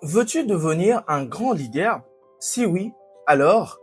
Veux-tu devenir un grand leader? Si oui, alors,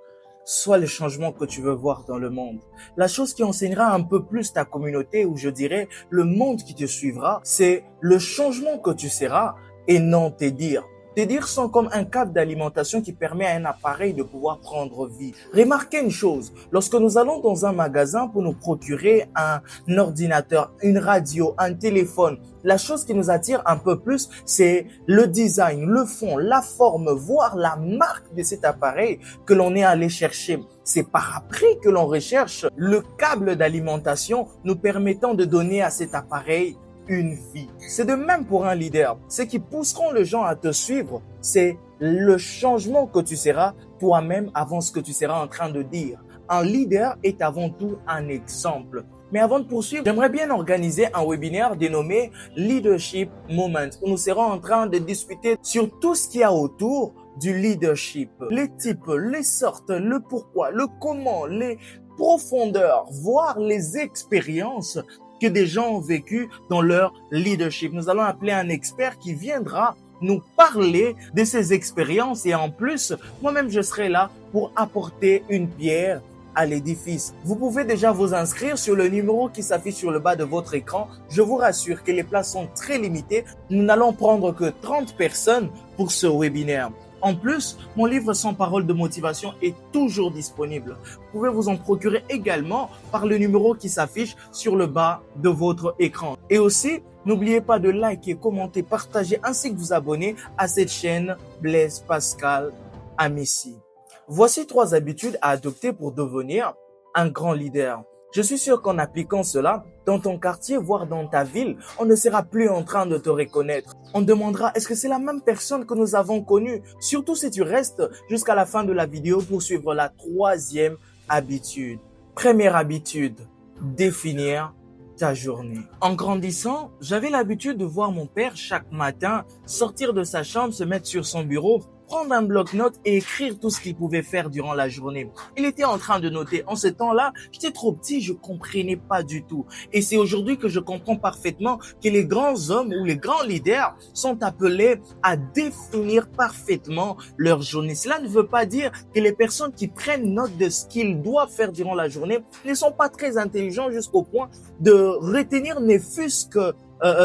sois le changement que tu veux voir dans le monde. La chose qui enseignera un peu plus ta communauté, ou je dirais le monde qui te suivra, c'est le changement que tu seras et non tes dires. Tes dires sont comme un câble d'alimentation qui permet à un appareil de pouvoir prendre vie. Remarquez une chose, lorsque nous allons dans un magasin pour nous procurer un ordinateur, une radio, un téléphone, la chose qui nous attire un peu plus, c'est le design, le fond, la forme, voire la marque de cet appareil que l'on est allé chercher. C'est par après que l'on recherche le câble d'alimentation nous permettant de donner à cet appareil une vie. C'est de même pour un leader. Ce qui pousseront les gens à te suivre, c'est le changement que tu seras toi-même avant ce que tu seras en train de dire. Un leader est avant tout un exemple. Mais avant de poursuivre, j'aimerais bien organiser un webinaire dénommé Leadership Moment où nous serons en train de discuter sur tout ce qu'il y a autour du leadership. Les types, les sortes, le pourquoi, le comment, les profondeurs, voire les expériences que des gens ont vécu dans leur leadership. Nous allons appeler un expert qui viendra nous parler de ces expériences et en plus, moi-même, je serai là pour apporter une pierre à l'édifice. Vous pouvez déjà vous inscrire sur le numéro qui s'affiche sur le bas de votre écran. Je vous rassure que les places sont très limitées. Nous n'allons prendre que 30 personnes pour ce webinaire. En plus, mon livre 100 paroles de motivation est toujours disponible. Vous pouvez vous en procurer également par le numéro qui s'affiche sur le bas de votre écran. Et aussi, n'oubliez pas de liker, commenter, partager ainsi que vous abonner à cette chaîne Blaise Pascal Amici. Voici 3 habitudes à adopter pour devenir un grand leader. Je suis sûr qu'en appliquant cela, dans ton quartier, voire dans ta ville, on ne sera plus en train de te reconnaître. On demandera, est-ce que c'est la même personne que nous avons connue? Surtout si tu restes jusqu'à la fin de la vidéo pour suivre la 3e habitude. Première habitude, définir ta journée. En grandissant, j'avais l'habitude de voir mon père chaque matin sortir de sa chambre, se mettre sur son bureau, prendre un bloc-notes et écrire tout ce qu'il pouvait faire durant la journée. Il était en train de noter. En ce temps-là, j'étais trop petit, je comprenais pas du tout. Et c'est aujourd'hui que je comprends parfaitement que les grands hommes ou les grands leaders sont appelés à définir parfaitement leur journée. Cela ne veut pas dire que les personnes qui prennent note de ce qu'ils doivent faire durant la journée ne sont pas très intelligents jusqu'au point de retenir ne fût-ce que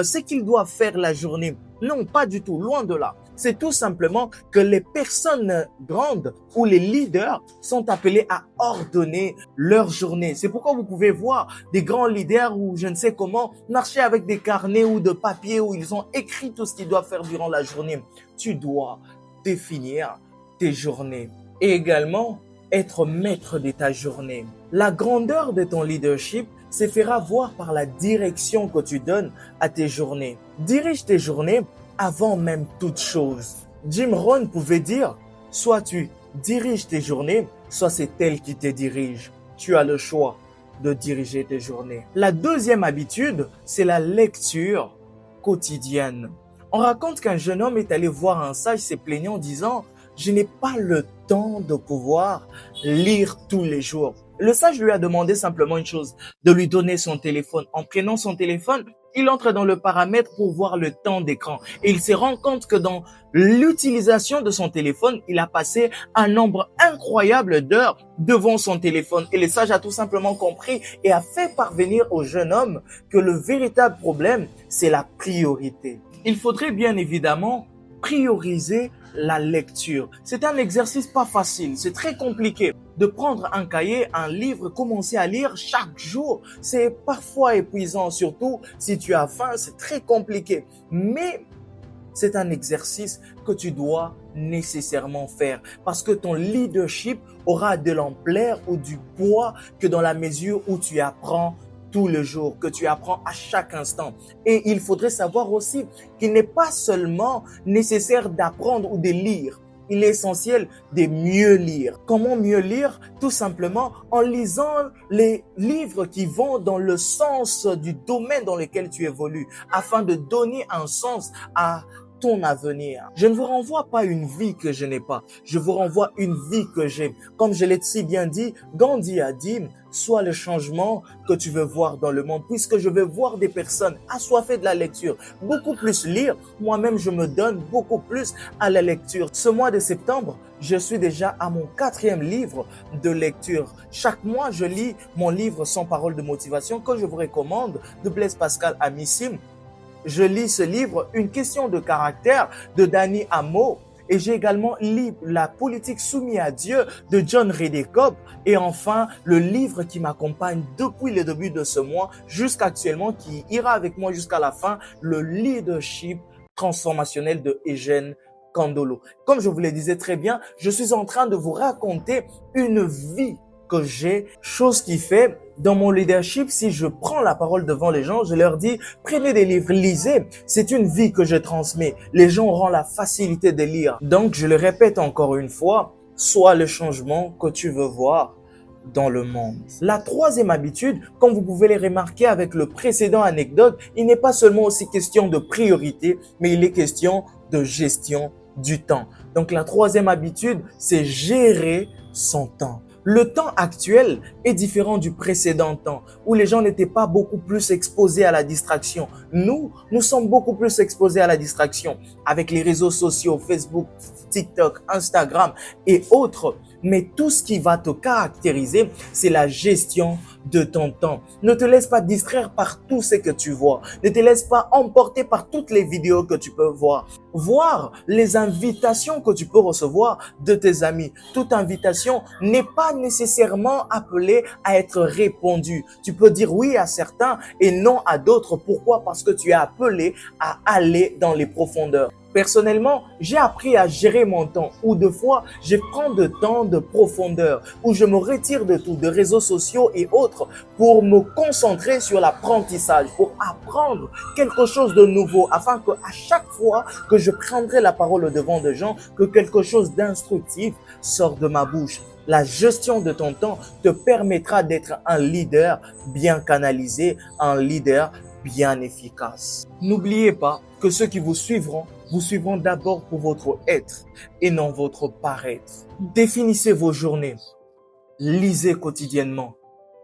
ce qu'ils doivent faire la journée. Non, pas du tout, loin de là. C'est tout simplement que les personnes grandes ou les leaders sont appelés à ordonner leur journée. C'est pourquoi vous pouvez voir des grands leaders ou je ne sais comment marcher avec des carnets ou de papier où ils ont écrit tout ce qu'ils doivent faire durant la journée. Tu dois définir tes journées et également être maître de ta journée. La grandeur de ton leadership se fera voir par la direction que tu donnes à tes journées. Dirige tes journées avant même toute chose. Jim Rohn pouvait dire, soit tu diriges tes journées, soit c'est elle qui te dirige. Tu as le choix de diriger tes journées. La 2e habitude, c'est la lecture quotidienne. On raconte qu'un jeune homme est allé voir un sage se plaignant en disant « Je n'ai pas le temps de pouvoir lire tous les jours ». Le sage lui a demandé simplement une chose, de lui donner son téléphone. En prenant son téléphone, il entre dans le paramètre pour voir le temps d'écran et il se rend compte que dans l'utilisation de son téléphone, il a passé un nombre incroyable d'heures devant son téléphone et le sage a tout simplement compris et a fait parvenir au jeune homme que le véritable problème, c'est la priorité. Il faudrait bien évidemment prioriser la lecture. C'est un exercice pas facile, c'est très compliqué. De prendre un cahier, un livre, commencer à lire chaque jour, c'est parfois épuisant, surtout si tu as faim, c'est très compliqué. Mais c'est un exercice que tu dois nécessairement faire parce que ton leadership aura de l'ampleur ou du poids que dans la mesure où tu apprends tous les jours, que tu apprends à chaque instant. Et il faudrait savoir aussi qu'il n'est pas seulement nécessaire d'apprendre ou de lire. Il est essentiel de mieux lire. Comment mieux lire? Tout simplement en lisant les livres qui vont dans le sens du domaine dans lequel tu évolues, afin de donner un sens à ton avenir. Je ne vous renvoie pas une vie que je n'ai pas. Je vous renvoie une vie que j'ai. Comme je l'ai si bien dit, Gandhi a dit, sois le changement que tu veux voir dans le monde, puisque je veux voir des personnes assoiffées de la lecture, beaucoup plus lire. Moi-même, je me donne beaucoup plus à la lecture. Ce mois de septembre, je suis déjà à mon 4e livre de lecture. Chaque mois, je lis mon livre 100 paroles de motivation que je vous recommande de Blaise Pascal Amissim. Je lis ce livre, Une question de caractère de Danny Amo. Et j'ai également lu La politique soumise à Dieu de John Redekop. Et enfin, le livre qui m'accompagne depuis le début de ce mois jusqu'à actuellement, qui ira avec moi jusqu'à la fin, le leadership transformationnel de Eugène Kandolo. Comme je vous le disais très bien, je suis en train de vous raconter une vie que j'ai, chose qui fait dans mon leadership, si je prends la parole devant les gens, je leur dis, prenez des livres, lisez. C'est une vie que je transmets. Les gens auront la facilité de lire. Donc, je le répète encore une fois, sois le changement que tu veux voir dans le monde. La 3e habitude, comme vous pouvez le remarquer avec le précédent anecdote, il n'est pas seulement aussi question de priorité, mais il est question de gestion du temps. Donc, la 3e habitude, c'est gérer son temps. Le temps actuel est différent du précédent temps où les gens n'étaient pas beaucoup plus exposés à la distraction. Nous sommes beaucoup plus exposés à la distraction avec les réseaux sociaux, Facebook, TikTok, Instagram et autres. Mais tout ce qui va te caractériser, c'est la gestion de ton temps. Ne te laisse pas distraire par tout ce que tu vois. Ne te laisse pas emporter par toutes les vidéos que tu peux voir. Voir les invitations que tu peux recevoir de tes amis. Toute invitation n'est pas nécessairement appelée à être répondue. Tu peux dire oui à certains et non à d'autres. Pourquoi? Parce que tu es appelé à aller dans les profondeurs. Personnellement, j'ai appris à gérer mon temps où deux fois, je prends de temps de profondeur, où je me retire de tout, de réseaux sociaux et autres pour me concentrer sur l'apprentissage, pour apprendre quelque chose de nouveau afin que à chaque fois que je prendrai la parole au devant de gens, que quelque chose d'instructif sorte de ma bouche. La gestion de ton temps te permettra d'être un leader bien canalisé, un leader bien efficace. N'oubliez pas que ceux qui vous suivront d'abord pour votre être et non votre paraître. Définissez vos journées, lisez quotidiennement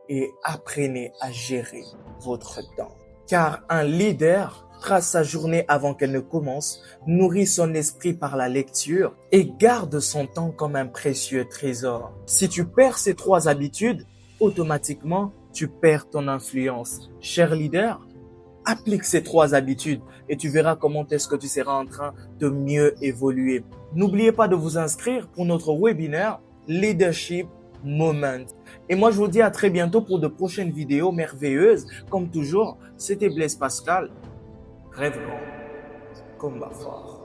et apprenez à gérer votre temps. Car un leader trace sa journée avant qu'elle ne commence, nourrit son esprit par la lecture et garde son temps comme un précieux trésor. Si tu perds ces 3 habitudes, automatiquement, tu perds ton influence. Cher leader, applique ces 3 habitudes et tu verras comment est-ce que tu seras en train de mieux évoluer. N'oubliez pas de vous inscrire pour notre webinaire Leadership Moment. Et moi, je vous dis à très bientôt pour de prochaines vidéos merveilleuses. Comme toujours, c'était Blaise Pascal. Rêve grand, combat fort.